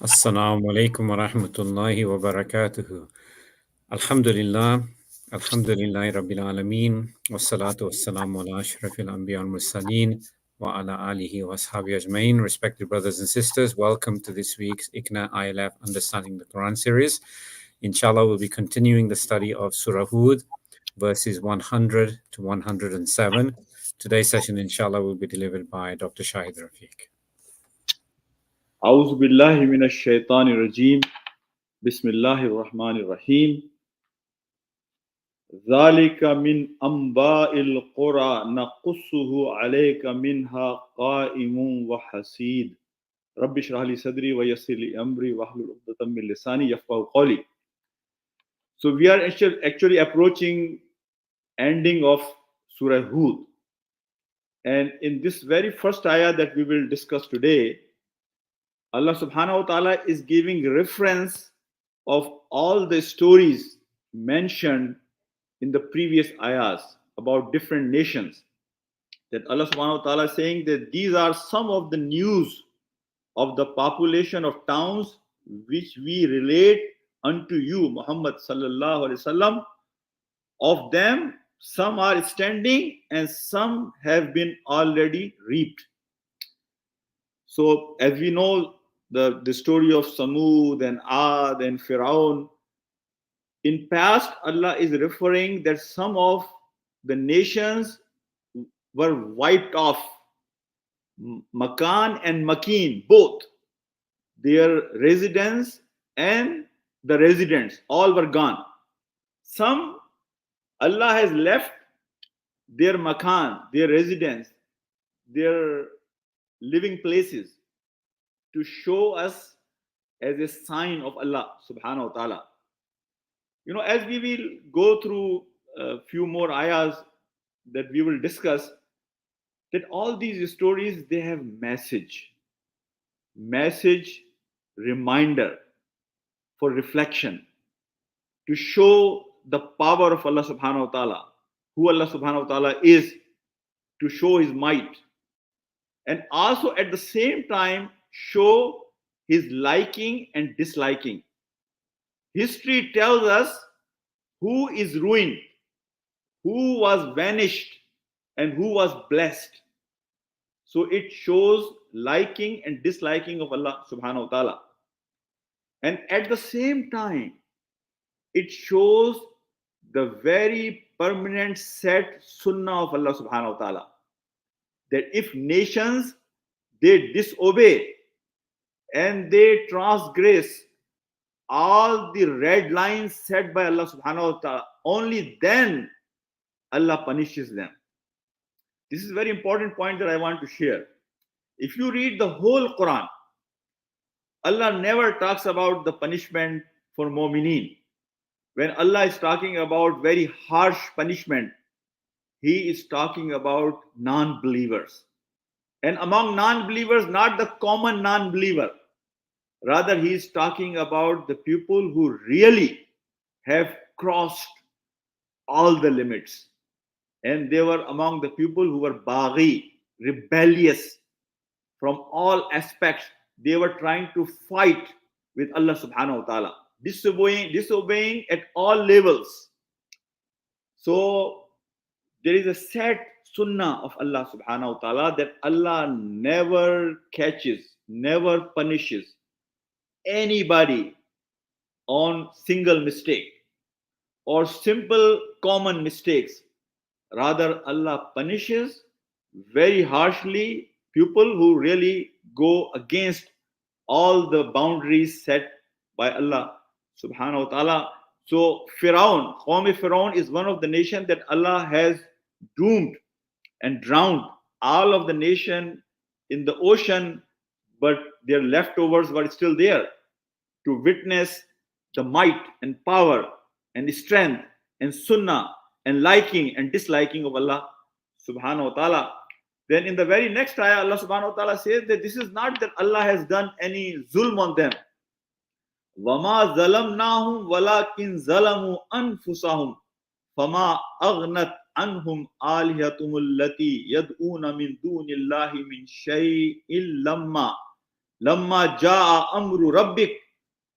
Assalamu alaikum wa rahmatullahi wa barakatuhu. Alhamdulillah, Alhamdulillahi Rabbil Alameen, wassalatu wassalamu ala ashrafil anbiya wal mursaleen, wa ala alihi wa ashabi ajmain. Respected brothers and sisters, welcome to this week's ICNA ILF Understanding the Quran series. Inshallah, we'll be continuing the study of Surah Hud, verses 100 to 107. Today's session, inshallah, will be delivered by Dr. Shahid Rafiq. أعوذ بالله من الشيطان الرجيم بسم الله الرحمن الرحيم ذلك من أنباء القرى نقصه عليك منها قائم وحسيد رب اشرح لي صدري ويسر لي أمري واحلل عقدة من لساني يفقهوا قولي. So we are actually approaching ending of Surah Hud, and in this very first ayah that we will discuss today, Allah subhanahu wa ta'ala is giving reference of all the stories mentioned in the previous ayahs about different nations. That Allah subhanahu wa ta'ala is saying that these are some of the news of the population of towns which we relate unto you, Muhammad sallallahu alaihi wasallam. Of them, some are standing and some have been already reaped. So as we know, the story of Samud and Ad and Firaun, in past Allah is referring that some of the nations were wiped off. Makan and Makin, both their residence and the residents, all were gone. Some Allah has left their Makan, their residence, their living places to show us as a sign of Allah subhanahu wa ta'ala. You know, as we will go through a few more ayahs that we will discuss, that all these stories, they have message, reminder for reflection, to show the power of Allah subhanahu wa ta'ala, who Allah subhanahu wa ta'ala is, to show his might, and also at the same time show his liking and disliking. History tells us who is ruined, who was vanished, and who was blessed. So it shows liking and disliking of Allah subhanahu wa ta'ala. And at the same time, it shows the very permanent set sunnah of Allah subhanahu wa ta'ala. That if nations, they disobey and they transgress all the red lines set by Allah subhanahu wa ta'ala, only then Allah punishes them. This is a very important point that I want to share. If you read the whole Quran, Allah never talks about the punishment for mu'mineen. When Allah is talking about very harsh punishment, he is talking about non-believers. And among non-believers, not the common non-believer. Rather, he is talking about the people who really have crossed all the limits. And they were among the people who were baghi, rebellious from all aspects. They were trying to fight with Allah subhanahu wa ta'ala, disobeying at all levels. So there is a set sunnah of Allah subhanahu wa ta'ala that Allah never catches, never punishes anybody on single mistake or simple common mistakes. Rather, Allah punishes very harshly people who really go against all the boundaries set by Allah subhanahu wa ta'ala. So Firaun, Qawm Firaun is one of the nations that Allah has doomed and drowned all of the nation in the ocean, but their leftovers were still there to witness the might and power and strength and sunnah and liking and disliking of Allah subhanahu wa ta'ala. Then in the very next ayah, Allah subhanahu wa ta'ala says that this is not that Allah has done any zulm on them. وَمَا ظَلَمْنَاهُمْ وَلَكِنْ ظَلَمُوا أَنفُسَهُمْ فَمَا أَغْنَتْ عَنْهُمْ آلِهَتُهُمُ الَّتِي يَدْعُونَ مِنْ دُونِ اللَّهِ مِنْ شَيْءٍ لَمَّا Lamma jaa amru rabbik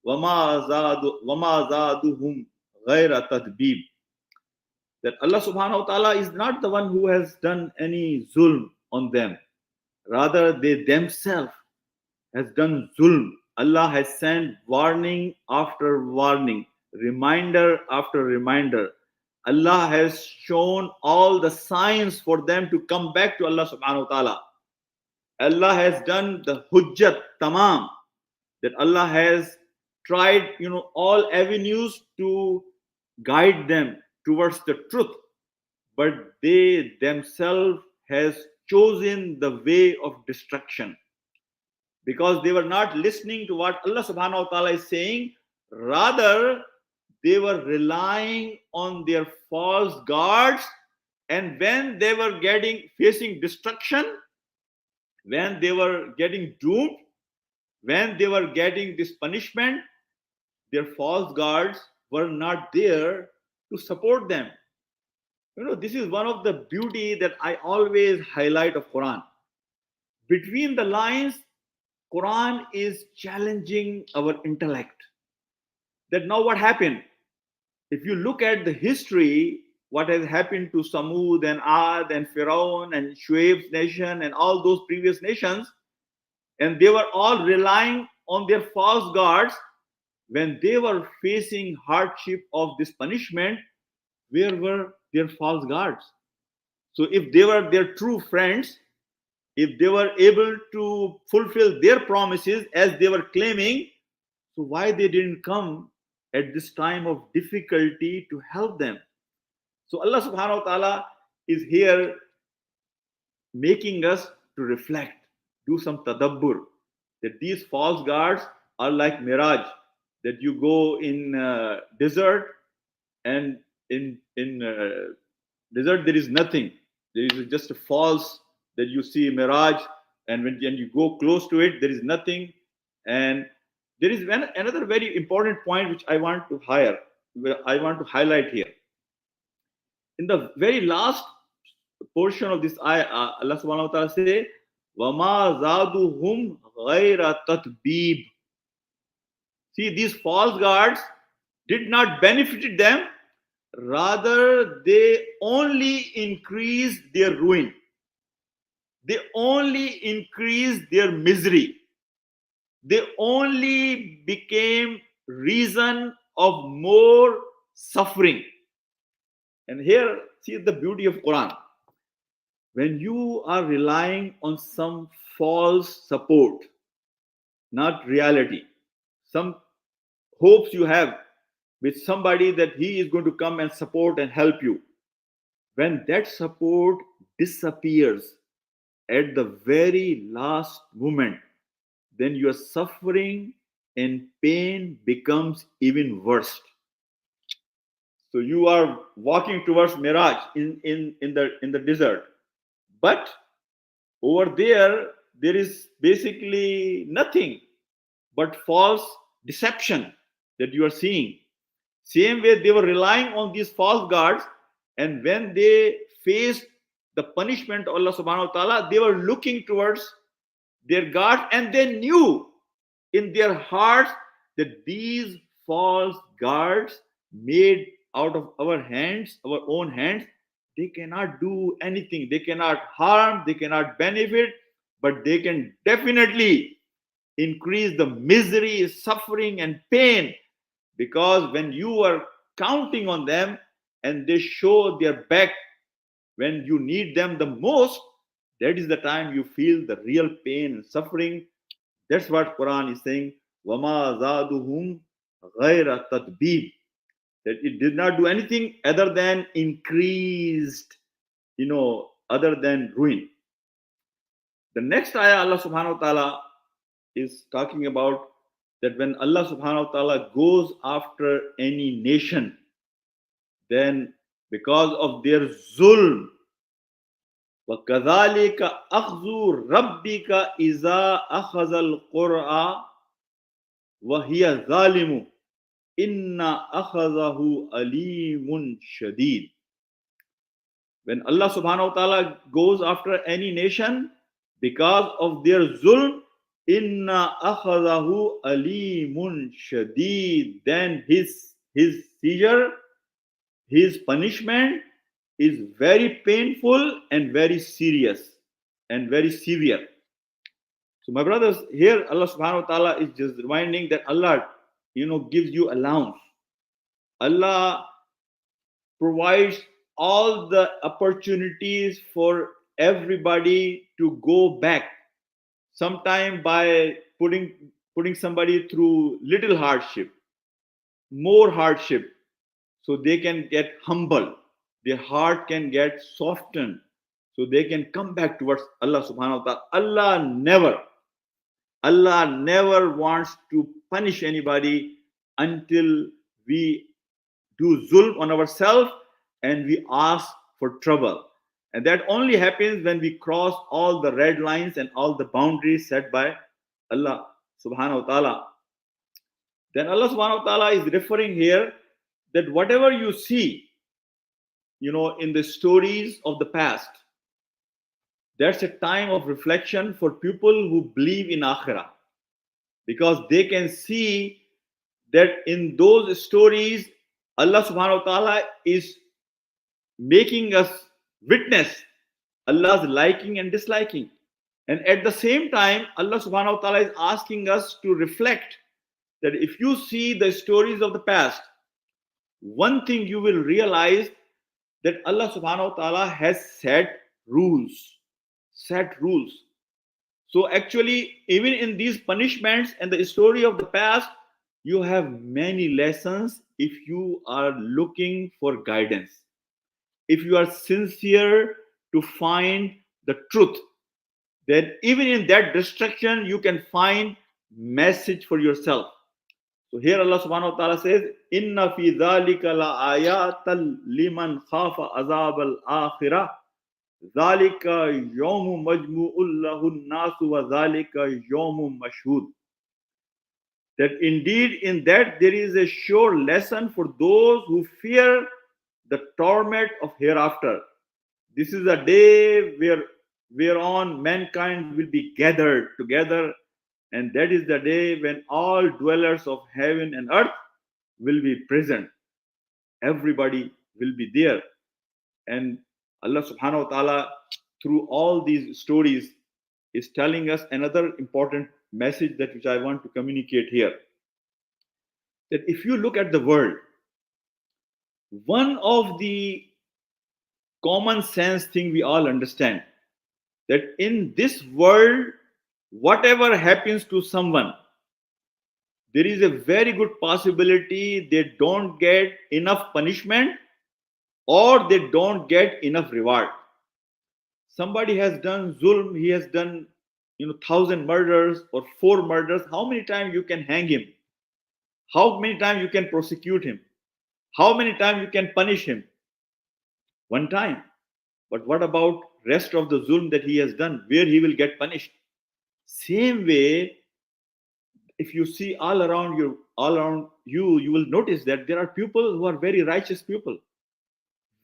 wama zaduhum ghaira tadbib. That Allah subhanahu wa ta'ala is not the one who has done any zulm on them. Rather, they themselves has done zulm. Allah has sent warning after warning, reminder after reminder. Allah has shown all the signs for them to come back to Allah subhanahu wa ta'ala. Allah has done the hujjat tamam, that Allah has tried, all avenues to guide them towards the truth, but they themselves has chosen the way of destruction, because they were not listening to what Allah subhanahu wa ta'ala is saying. Rather, they were relying on their false gods, and when they were facing destruction, when they were getting doomed, when they were getting this punishment, their false gods were not there to support them. This is one of the beauty that I always highlight of Quran. Between the lines, Quran is challenging our intellect. That now what happened? If you look at the history, what has happened to Samud and Ad and Pharaoh and Shuaib's nation and all those previous nations, and they were all relying on their false gods. When they were facing hardship of this punishment, where were their false gods? So if they were their true friends, if they were able to fulfill their promises as they were claiming, so why they didn't come at this time of difficulty to help them? So Allah subhanahu wa ta'ala is here making us to reflect, do some tadabbur, that these false gods are like mirage, that you go in desert, and in desert there is nothing. There is just a false that you see mirage, and when you go close to it, there is nothing. And there is another very important point which I want to highlight here. In the very last portion of this ayah, Allah subhanahu wa ta'ala say, وَمَا زَادُهُمْ غَيْرَ تَتْبِيبٍ. See, these false gods did not benefit them, rather they only increased their ruin. They only increased their misery. They only became reason of more suffering. And here, see the beauty of Quran. When you are relying on some false support, not reality, some hopes you have with somebody that he is going to come and support and help you, when that support disappears at the very last moment, then your suffering and pain becomes even worse. So you are walking towards mirage in the desert, but over there is basically nothing but false deception that you are seeing. Same way they were relying on these false gods, and when they faced the punishment of Allah subhanahu wa ta'ala, they were looking towards their God, and they knew in their hearts that these false gods made out of our hands, our own hands, they cannot do anything. They cannot harm, they cannot benefit, but they can definitely increase the misery, suffering, and pain. Because when you are counting on them and they show their back when you need them the most, that is the time you feel the real pain and suffering. That's what Quran is saying. وَمَا زَادُهُمْ غَيْرَ تَتْبِيبٍ. That it did not do anything other than increased, other than ruin. The next ayah, Allah subhanahu wa ta'ala is talking about that when Allah subhanahu wa ta'ala goes after any nation, then because of their zulm, وَكَذَلِكَ أَخْذُ رَبِّكَ إِذَا أَخَذَ الْقُرْآنَ وَهِيَ ظَالِمٌ إِنَّ أَخَذَهُ أَلِيمٌ شَدِيدٌ. When Allah subhanahu wa ta'ala goes after any nation, because of their zulm, Inna akhadahu alimun shadid. Then his seizure, his punishment is very painful and very serious and very severe. So, my brothers, here Allah subhanahu wa ta'ala is just reminding that Allah, gives you allowance. Allah provides all the opportunities for everybody to go back. Sometime by putting somebody through little hardship, more hardship, so they can get humble, their heart can get softened, so they can come back towards Allah subhanahu wa ta'ala. Allah never wants to punish anybody until we do zulm on ourselves and we ask for trouble. And that only happens when we cross all the red lines and all the boundaries set by Allah subhanahu wa ta'ala. Then Allah subhanahu wa ta'ala is referring here that whatever you see, in the stories of the past, that's a time of reflection for people who believe in Akhirah. Because they can see that in those stories, Allah subhanahu wa ta'ala is making us witness Allah's liking and disliking. And at the same time, Allah subhanahu wa ta'ala is asking us to reflect that if you see the stories of the past, one thing you will realize that Allah subhanahu wa ta'ala has set rules. Set rules. So actually, even in these punishments and the story of the past, you have many lessons if you are looking for guidance. If you are sincere to find the truth, then even in that destruction, you can find message for yourself. So here Allah subhanahu wa ta'ala says, Inna fi dhalika la ayatal liman khafa azab al-akhirah. Dhalika yawmu majmu'ul lahu nasu wa dhalika yawmu mashhud. That indeed in that there is a sure lesson for those who fear the torment of hereafter. This is a day whereon mankind will be gathered together, and that is the day when all dwellers of heaven and earth will be present. Everybody will be there. And Allah subhanahu wa ta'ala, through all these stories, is telling us another important message that which I want to communicate here. That if you look at the world, one of the common sense thing we all understand, that in this world, whatever happens to someone, there is a very good possibility they don't get enough punishment or they don't get enough reward. Somebody has done zulm, he has done 1,000 murders or 4 murders. How many times you can hang him? How many times you can prosecute him? How many times you can punish him? One time. But what about rest of the zulm that he has done, where he will get punished? Same way, if you see all around you, you will notice that there are people who are very righteous people,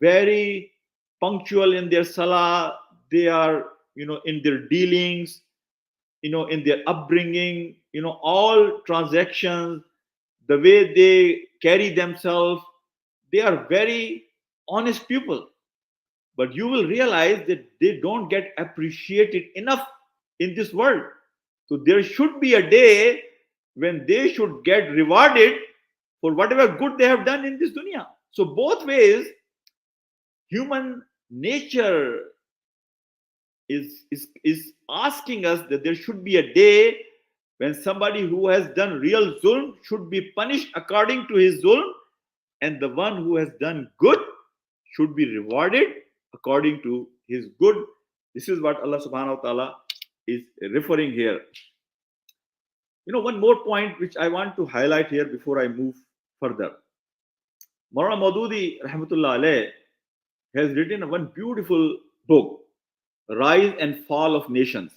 very punctual in their salah. They are, in their dealings, in their upbringing, all transactions, the way they carry themselves, they are very honest people. But you will realize that they don't get appreciated enough in this world. So there should be a day when they should get rewarded for whatever good they have done in this dunya. So both ways, human nature is asking us that there should be a day when somebody who has done real zulm should be punished according to his zulm, and the one who has done good should be rewarded according to his good. This is what Allah subhanahu wa ta'ala is referring here. One more point which I want to highlight here before I move further. Maulana Maududi rahmatullah alayh has written one beautiful book, Rise and Fall of Nations.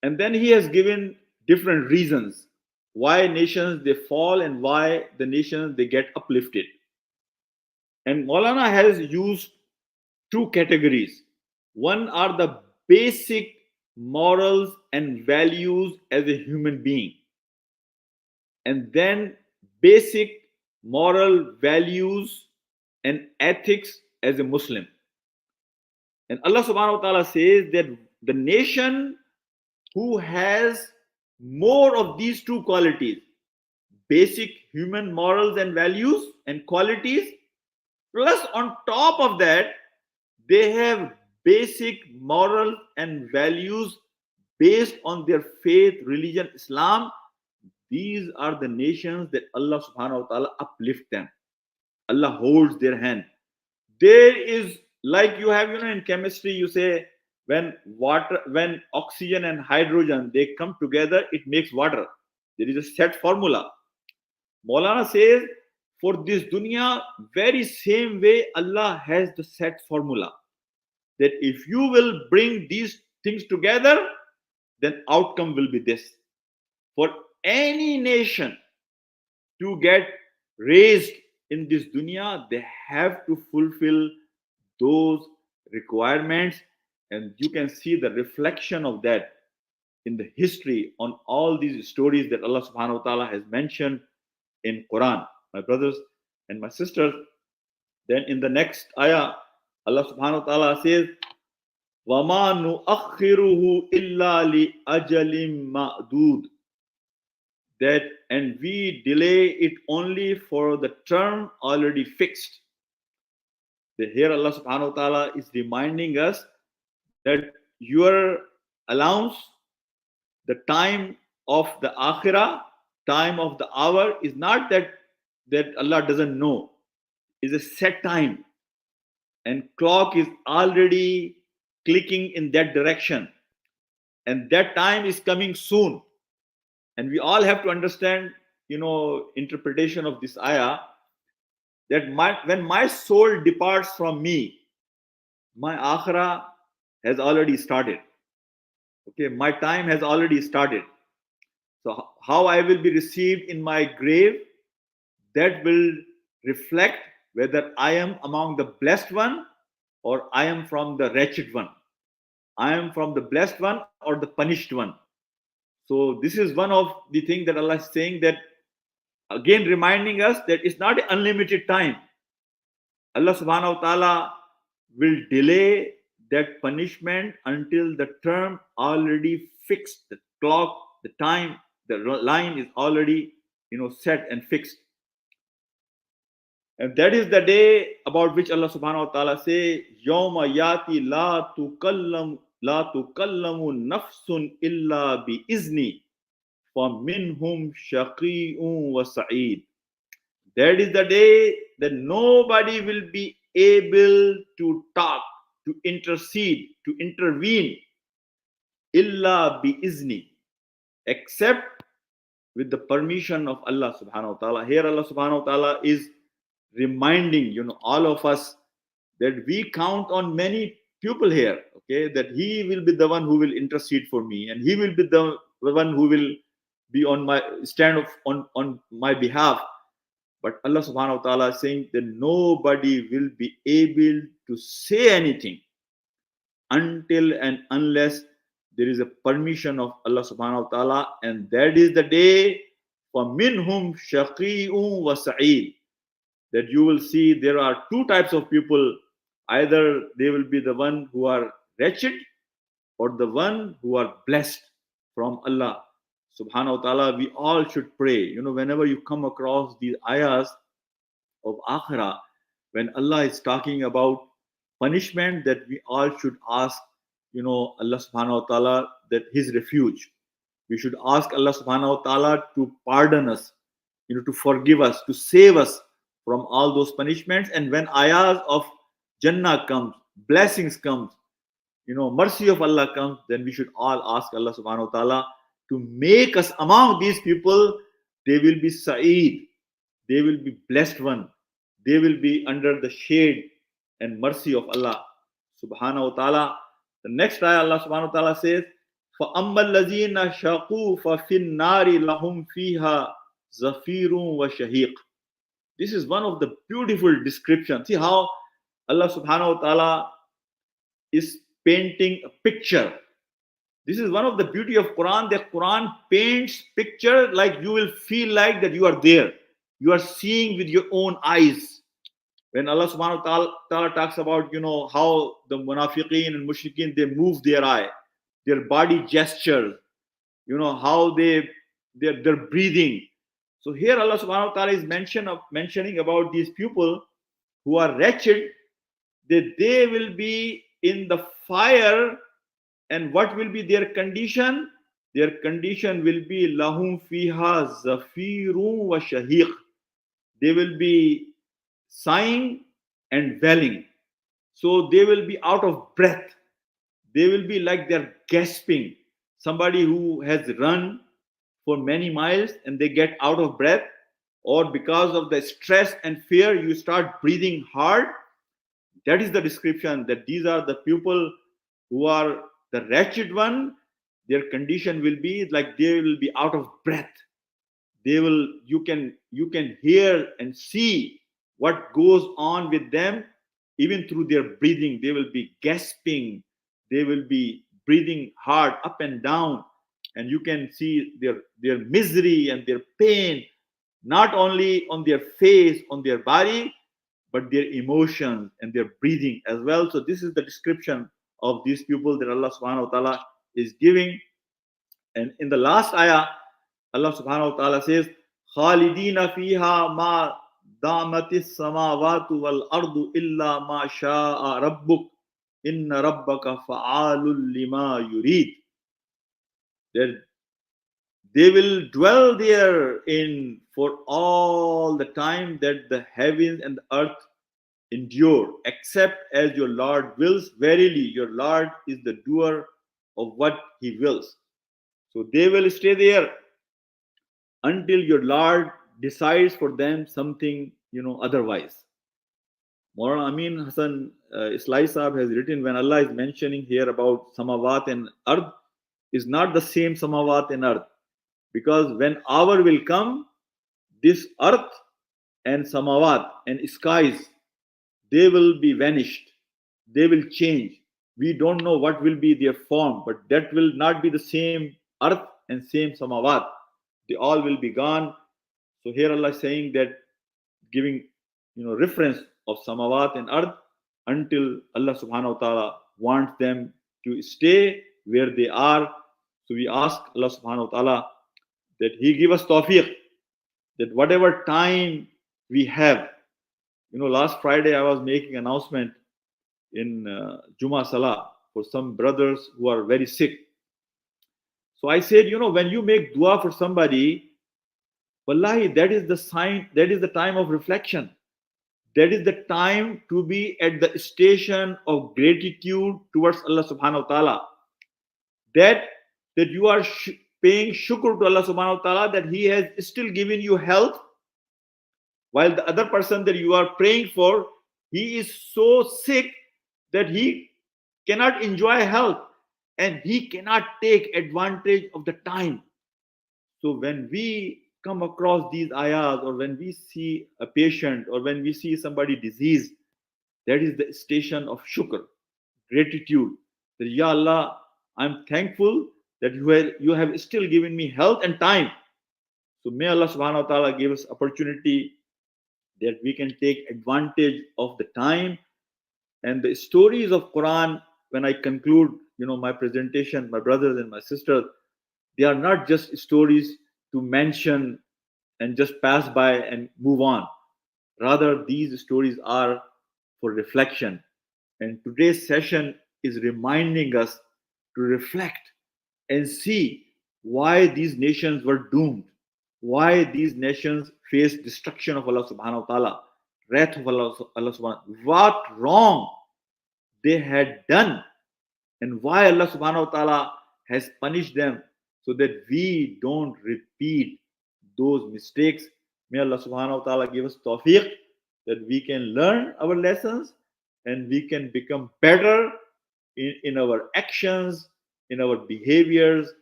And then he has given different reasons why nations they fall and why the nations they get uplifted. And Maulana has used 2 categories. One are the basic morals and values as a human being, and then basic moral values and ethics as a Muslim. And Allah subhanahu wa ta'ala says that the nation who has more of these two qualities, basic human morals and values and qualities, plus on top of that, they have basic moral and values based on their faith, religion, Islam. These are the nations that Allah subhanahu wa ta'ala uplift them. Allah holds their hand. There is, like you have, in chemistry, you say when oxygen and hydrogen they come together, it makes water. There is a set formula. Maulana says, for this dunya, very same way Allah has the set formula. That if you will bring these things together, then outcome will be this. For any nation to get raised in this dunya, they have to fulfill those requirements, and you can see the reflection of that in the history on all these stories that Allah subhanahu wa ta'ala has mentioned in Quran, my brothers and my sisters. Then in the next ayah, Allah subhanahu wa ta'ala says, وَمَا نُؤَخِّرُهُ إِلَّا لِأَجَلٍ مَعْدُودٍ, that and we delay it only for the term already fixed. Here Allah subhanahu wa ta'ala is reminding us that your allowance, the time of the akhirah, time of the hour, is not that Allah doesn't know. It's a set time, and clock is already clicking in that direction, and that time is coming soon. And we all have to understand, interpretation of this ayah, that when my soul departs from me, my akhirah has already started. Okay, my time has already started. So how I will be received in my grave, that will reflect whether I am among the blessed one or I am from the wretched one. I am from the blessed one or the punished one. So this is one of the things that Allah is saying, that again reminding us that it's not an unlimited time. Allah subhanahu wa ta'ala will delay that punishment until the term already fixed. The clock, the time, the line is already set and fixed. And that is the day about which Allah subhanahu wa ta'ala say, Yawma yati la tukallamu nafsun illa bi izni, faminhum shaqi'un wa sa'id. That is the day that nobody will be able to talk, to intercede, to intervene, illa bi izni, except with the permission of Allah subhanahu wa ta'ala. Here Allah subhanahu wa ta'ala is reminding all of us that we count on many people here, okay, that he will be the one who will intercede for me, and he will be the one who will be on my on my behalf. But Allah subhanahu wa ta'ala is saying that nobody will be able to say anything until and unless there is a permission of Allah subhanahu wa ta'ala. And that is the day for minhum shaqi'un wa sa'id, that you will see there are two types of people. Either they will be the one who are wretched or the one who are blessed from Allah subhanahu wa ta'ala. We all should pray, whenever you come across these ayahs of akhirah, when Allah is talking about punishment, that we all should ask Allah subhanahu wa ta'ala that his refuge. We should ask Allah subhanahu wa ta'ala to pardon us, to forgive us, to save us from all those punishments. And when ayahs of Jannah comes, blessings comes, mercy of Allah comes, then we should all ask Allah subhanahu wa ta'ala to make us among these people. They will be Sa'id, they will be blessed one, they will be under the shade and mercy of Allah subhanahu wa ta'ala. The next ayah Allah subhanahu wa ta'ala says, فَأَمَّا الَّذِينَ شَقُوا فَفِي النَّارِ لَهُمْ فِيهَا زَفِيرٌ وَشَهِيقٌ. This is one of the beautiful descriptions. See how Allah subhanahu wa ta'ala is painting a picture This is one of the beauty of Quran, that Quran paints picture like you will feel like that you are there. You are seeing with your own eyes. When Allah subhanahu wa ta'ala talks about, how the munafiqeen and mushrikeen, they move their eye, their body gestures, how they're breathing. So here Allah subhanahu wa ta'ala is mentioning about these people who are wretched, that they will be in the fire. And what will be their condition? Their condition will be lahum fiha zafirun wa shahiq. They will be sighing and wailing. So they will be out of breath. They will be like they're gasping. Somebody who has run for many miles and they get out of breath, or because of the stress and fear, you start breathing hard. That is the description, that these are the people who are the wretched one. Their condition will be like they will be out of breath. They will, you can hear and see what goes on with them. Even through their breathing, they will be gasping, they will be breathing hard up and down, and you can see their misery and their pain, not only on their face, on their body, but their emotions and their breathing as well. So this is the description of these people that Allah subhanahu wa ta'ala is giving. And in the last ayah, Allah subhanahu wa ta'ala says, Khalidina fiha ma damatis samawatu wal ardu illa ma sha'a rabbuk inna rabbaka fa'alul lima yurid. That they will dwell there in for all the time that the heavens and the earth endure, except as your Lord wills. Verily, your Lord is the doer of what he wills. So they will stay there until your Lord decides for them something, otherwise. Maulana Amin Hassan Islai Sahab has written, when Allah is mentioning here about Samawat and Earth, is not the same Samawat and Earth. Because when hour will come, this earth and Samawat and skies, they will be vanished. They will change. We don't know what will be their form, but that will not be the same earth and same Samawat. They all will be gone. So here Allah is saying that, giving reference of Samawat and earth, until Allah subhanahu wa ta'ala wants them to stay where they are. So we ask Allah subhanahu wa ta'ala that He give us tawfiq, that whatever time we have, last Friday I was making announcement in Juma Salah for some brothers who are very sick. So I said, when you make dua for somebody, wallahi, that is the sign, that is the time of reflection. That is the time to be at the station of gratitude towards Allah subhanahu wa ta'ala. That you are paying shukr to Allah subhanahu wa ta'ala, that He has still given you health, while the other person that you are praying for, he is so sick that he cannot enjoy health and he cannot take advantage of the time. So when we come across these ayahs, or when we see a patient, or when we see somebody diseased, that is the station of shukr, gratitude. That, Ya Allah, I'm thankful that you have still given me health and time. So may Allah subhanahu wa ta'ala give us opportunity that we can take advantage of the time. And the stories of Quran, when I conclude, my presentation, my brothers and my sisters, they are not just stories to mention and just pass by and move on. Rather, these stories are for reflection. And today's session is reminding us to reflect and see why these nations were doomed, why these nations faced destruction of Allah subhanahu wa ta'ala, wrath of Allah subhanahu wa ta'ala, what wrong they had done, and why Allah subhanahu wa ta'ala has punished them, so that we don't repeat those mistakes. May Allah subhanahu wa ta'ala give us tawfiq, that we can learn our lessons and we can become better in our actions, in our behaviors,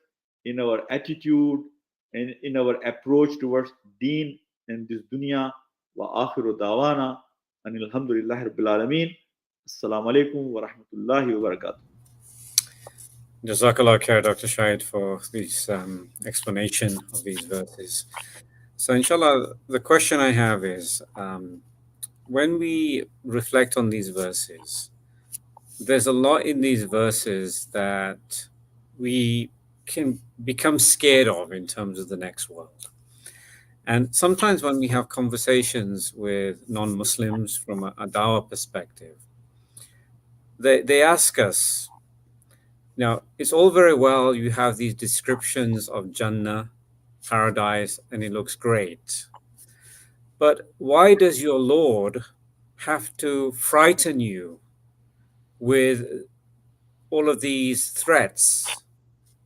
in our attitude, and in our approach towards deen and this dunya. Wa akhiru dawana anil hamdulillahi rabbil alameen. Assalamu alaikum wa rahmatullahi wa barakatuh. Jazakallah khair, Dr. Shahid, for this explanation of these verses. So, inshallah, the question I have is when we reflect on these verses, there's a lot in these verses that we can become scared of in terms of the next world. And sometimes when we have conversations with non Muslims from a dawah perspective, they ask us, now, it's all very well you have these descriptions of Jannah, paradise, and it looks great. But why does your Lord have to frighten you with all of these threats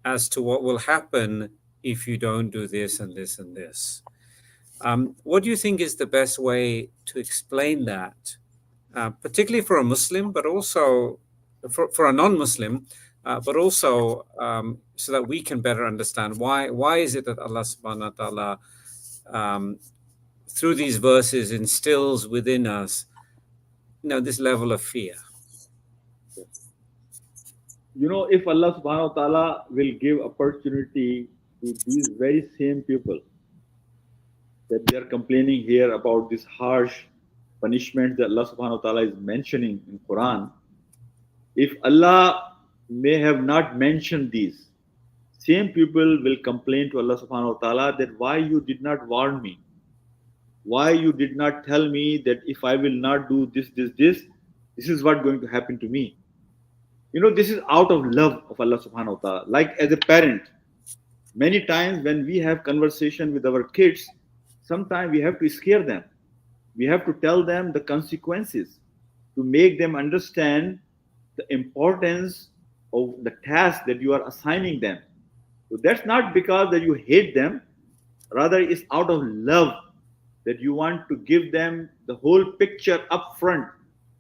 as to what will happen if you don't do this and this and this? What do you think is the best way to explain that, particularly for a Muslim, but also for a non-Muslim, but also so that we can better understand why is it that Allah Subhanahu wa Taala um, through these verses instills within us, this level of fear. If Allah subhanahu wa ta'ala will give opportunity to these very same people that they are complaining here about this harsh punishment that Allah subhanahu wa ta'ala is mentioning in Quran, if Allah may have not mentioned these, same people will complain to Allah subhanahu wa ta'ala that why you did not warn me, why you did not tell me that if I will not do this is what going to happen to me. This is out of love of Allah subhanahu wa ta'ala. Like as a parent, many times when we have conversation with our kids, sometimes we have to scare them. We have to tell them the consequences to make them understand the importance of the task that you are assigning them. So that's not because that you hate them, rather it's out of love that you want to give them the whole picture up front.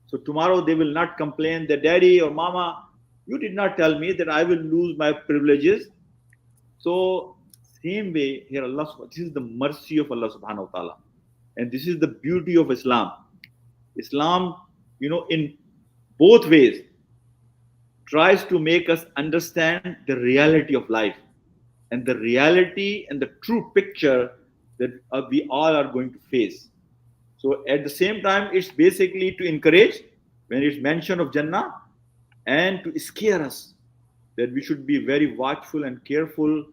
So tomorrow they will not complain that daddy or mama, you did not tell me that I will lose my privileges. So same way here this is the mercy of Allah subhanahu wa ta'ala. And this is the beauty of Islam. Islam, in both ways, tries to make us understand the reality of life and the reality and the true picture that we all are going to face. So at the same time, it's basically to encourage when it's mention of Jannah and to scare us that we should be very watchful and careful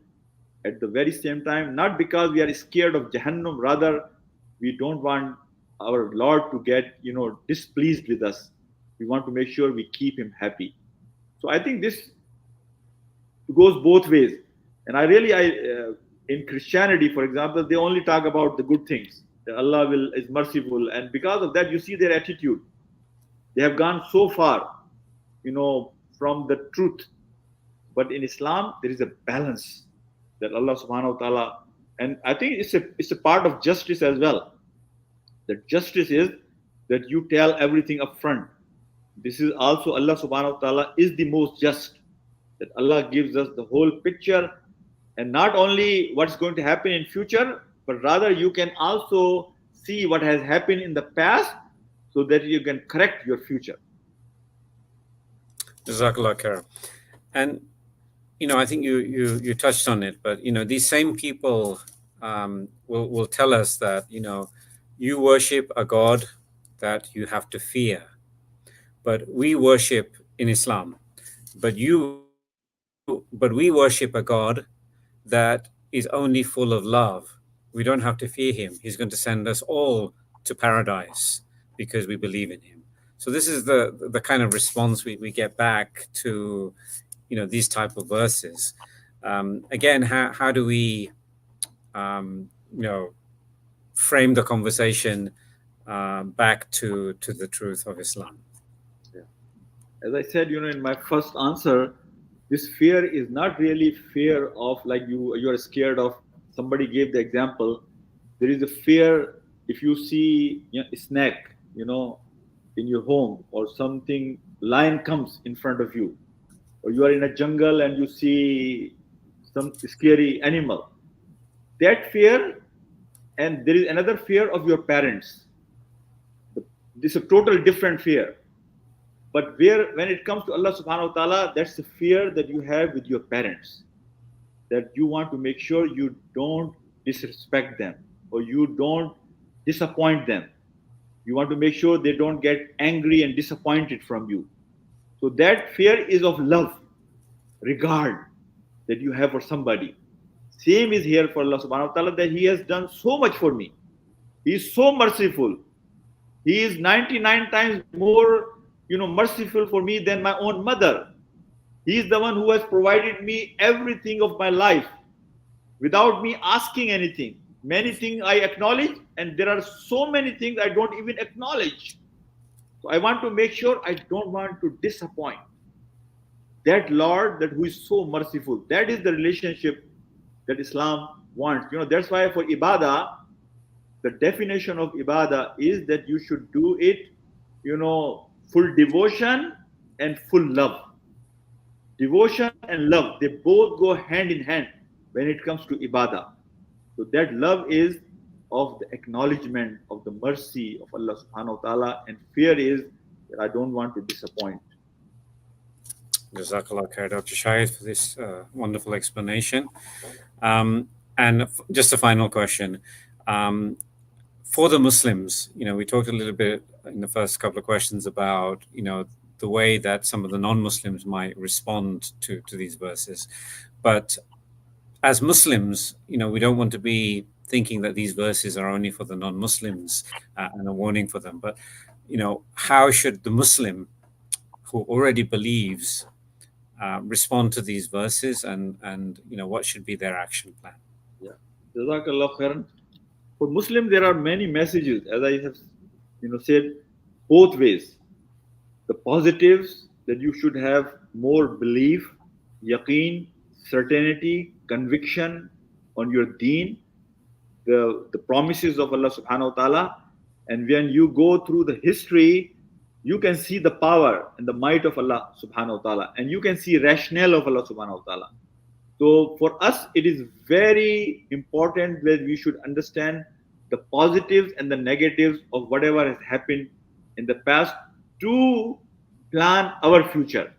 at the very same time, not because we are scared of Jahannam, rather we don't want our Lord to get, displeased with us. We want to make sure we keep him happy. So I think this goes both ways. And in Christianity, for example, they only talk about the good things. That Allah is merciful, and because of that, you see their attitude. They have gone so far, from the truth. But in Islam, there is a balance that Allah Subhanahu wa Taala, and I think it's a part of justice as well. The justice is that you tell everything up front. This is also Allah Subhanahu wa Taala is the most just. That Allah gives us the whole picture, and not only what's going to happen in future, but rather you can also see what has happened in the past so that you can correct your future. Jazakallah khair. And I think you touched on it, but these same people will tell us that you worship a God that you have to fear, but we worship in Islam, but we worship a God that is only full of love. We don't have to fear him. He's going to send us all to paradise because we believe in him. So this is the kind of response we get back to these type of verses. Again, how do we frame the conversation back to the truth of Islam? Yeah. As I said, in my first answer, this fear is not really fear of like you are scared of. Somebody gave the example. There is a fear if you see a snake, in your home, or something, lion comes in front of you, or you are in a jungle and you see some scary animal. That fear, and there is another fear of your parents. This is a total different fear. But when it comes to Allah subhanahu wa ta'ala, that's the fear that you have with your parents, that you want to make sure you don't disrespect them or you don't disappoint them. You want to make sure they don't get angry and disappointed from you. So that fear is of love, regard that you have for somebody. Same is here for Allah subhanahu wa ta'ala, that He has done so much for me. He is so merciful. He is 99 times more, merciful for me than my own mother. He is the one who has provided me everything of my life without me asking anything. Many things I acknowledge, and there are so many things I don't even acknowledge. So I want to make sure I don't want to disappoint that Lord, that who is so merciful. That is the relationship that Islam wants. That's why for ibadah, the definition of ibadah is that you should do it, full devotion and full love. Devotion and love, they both go hand in hand when it comes to ibadah. So that love is of the acknowledgement of the mercy of Allah subhanahu wa ta'ala, and fear is that I don't want to disappoint. Jazakallah khair, Dr. Shahid, for this wonderful explanation. And just a final question. For the Muslims, we talked a little bit in the first couple of questions about, the way that some of the non-Muslims might respond to these verses. But as Muslims, we don't want to be thinking that these verses are only for the non-Muslims and a warning for them. But, how should the Muslim who already believes respond to these verses, and what should be their action plan? Yeah. Jazakallah khairan. For Muslims, there are many messages, as I have said, both ways. The positives, that you should have more belief, yaqeen, certainty, conviction on your deen, the promises of Allah subhanahu wa ta'ala. And when you go through the history, you can see the power and the might of Allah subhanahu wa ta'ala, and you can see rationale of Allah subhanahu wa ta'ala. So for us, it is very important that we should understand the positives and the negatives of whatever has happened in the past to plan our future.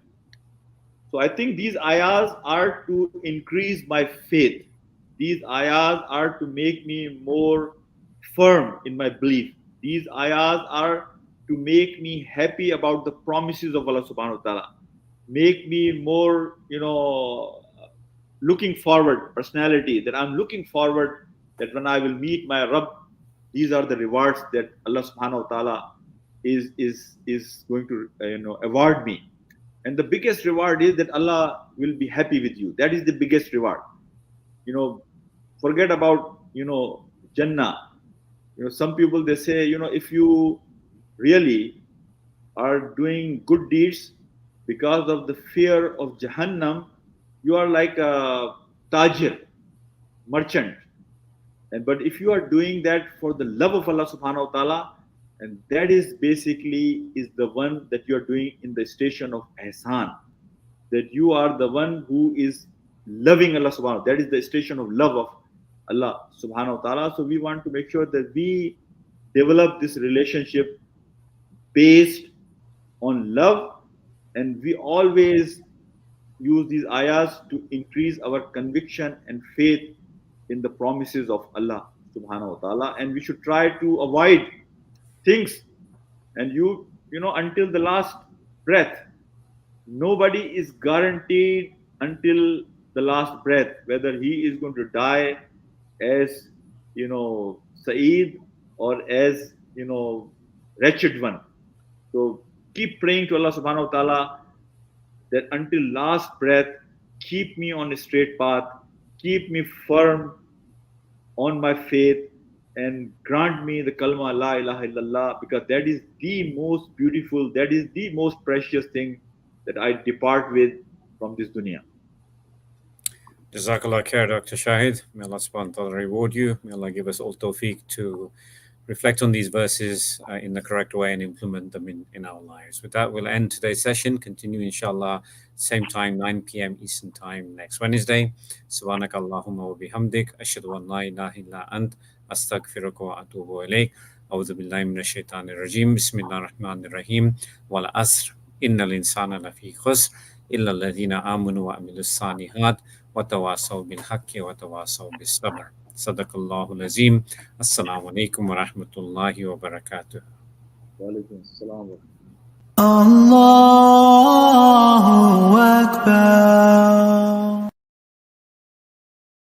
So I think these ayahs are to increase my faith. These ayahs are to make me more firm in my belief. These ayahs are to make me happy about the promises of Allah subhanahu wa ta'ala. Make me more, looking forward personality, that I'm looking forward that when I will meet my Rabb, these are the rewards that Allah subhanahu wa ta'ala is going to award me. And the biggest reward is that Allah will be happy with you. That is the biggest reward. Forget about Jannah. Some people, they say, if you really are doing good deeds because of the fear of Jahannam, you are like a tajir, merchant. But if you are doing that for the love of Allah subhanahu wa ta'ala, and that is basically is the one that you are doing in the station of ihsan, that you are the one who is loving Allah subhanahu wa ta'ala. That is the station of love of Allah subhanahu wa ta'ala. So we want to make sure that we develop this relationship based on love, and we always use these ayahs to increase our conviction and faith in the promises of Allah subhanahu wa ta'ala. And we should try to avoid things, and until the last breath. Nobody is guaranteed until the last breath whether he is going to die as Saeed or as wretched one. So keep praying to Allah subhanahu wa ta'ala that until last breath, keep me on a straight path, keep me firm on my faith, and grant me the kalma la ilaha illallah, because that is the most beautiful, that is the most precious thing that I depart with from this dunya. Jazakallah khair, Dr. Shahid. May Allah subhanahu wa ta'ala reward you. May Allah give us all tawfiq to reflect on these verses in the correct way and implement them in our lives. With that, we'll end today's session. Continue, inshallah, same time, 9 p.m. Eastern Time next Wednesday. Subhanak Allahumma wa bihamdik. Ashhadu an la ilaha illa ant. Astaghfiruka wa atubu ilayk. A'udhu billahi minash shaitanir rajim. Bismillahir rahmanir rahim. Wal asr. إن الإنسان لفي خسر إلا الذين آمنوا وعملوا الصالحات وتواصوا بالحق وتواصوا بالصبر. صدق الله العظيم. السلام عليكم ورحمة الله وبركاته. Allahu Akbar.